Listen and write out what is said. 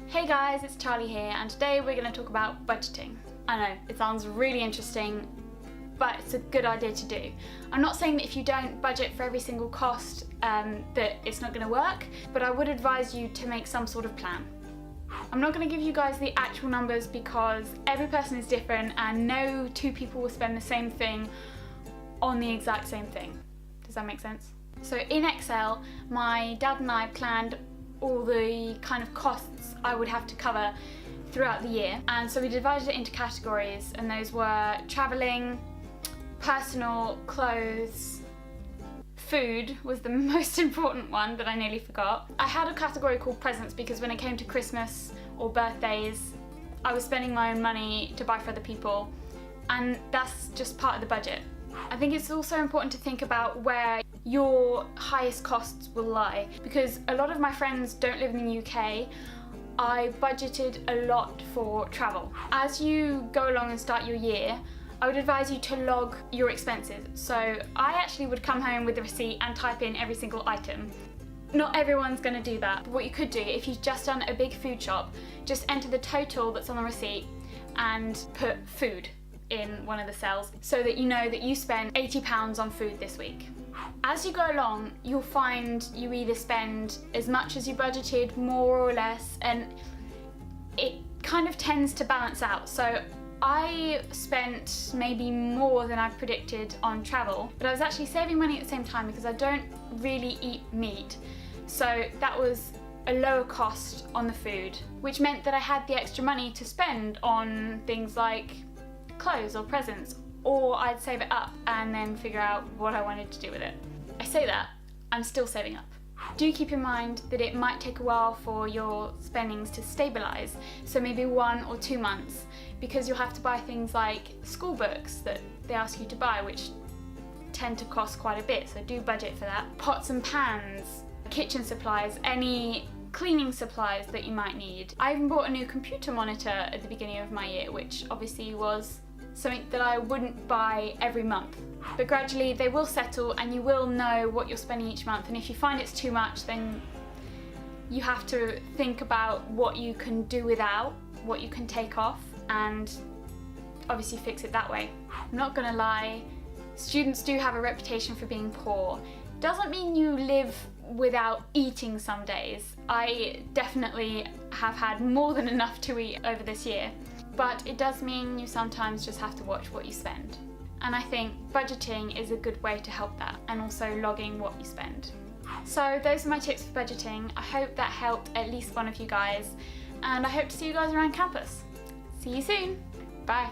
Hey guys, it's Charlie here, and today we're going to talk about budgeting. I know, it sounds really interesting, but it's a good idea to do. I'm not saying that if you don't budget for every single cost that it's not going to work, but I would advise you to make some sort of plan. I'm not going to give you guys the actual numbers because every person is different and no two people will spend the same thing on the exact same thing. Does that make sense? So in Excel, my dad and I planned all the kind of costs I would have to cover throughout the year, and so we divided it into categories, and those were travelling, personal, clothes, food was the most important one that I nearly forgot. I had a category called presents because when it came to Christmas or birthdays I was spending my own money to buy for other people, and that's just part of the budget. I think it's also important to think about where your highest costs will lie, because a lot of my friends don't live in the UK. I budgeted a lot for travel. As you go along and start your year, I would advise you to log your expenses. So I actually would come home with the receipt and type in every single item. Not everyone's going to do that, but what you could do, if you've just done a big food shop, just enter the total that's on the receipt and put food in one of the cells so that you know that you spend £80 on food this week. As you go along, you'll find you either spend as much as you budgeted, more or less, and it kind of tends to balance out. So I spent maybe more than I predicted on travel, but I was actually saving money at the same time because I don't really eat meat. So that was a lower cost on the food, which meant that I had the extra money to spend on things like clothes or presents, or I'd save it up and then figure out what I wanted to do with it. I say that, I'm still saving up. Do keep in mind that it might take a while for your spendings to stabilise, so maybe 1 or 2 months, because you'll have to buy things like school books that they ask you to buy, which tend to cost quite a bit, so do budget for that. Pots and pans, kitchen supplies, any cleaning supplies that you might need. I even bought a new computer monitor at the beginning of my year, which obviously was something that I wouldn't buy every month. But gradually they will settle and you will know what you're spending each month, and if you find it's too much, then you have to think about what you can do without, what you can take off, and obviously fix it that way. I'm not gonna lie, students do have a reputation for being poor. Doesn't mean you live without eating some days. I definitely have had more than enough to eat over this year, but it does mean you sometimes just have to watch what you spend. And I think budgeting is a good way to help that, and also logging what you spend. So those are my tips for budgeting. I hope that helped at least one of you guys, and I hope to see you guys around campus. See you soon. Bye.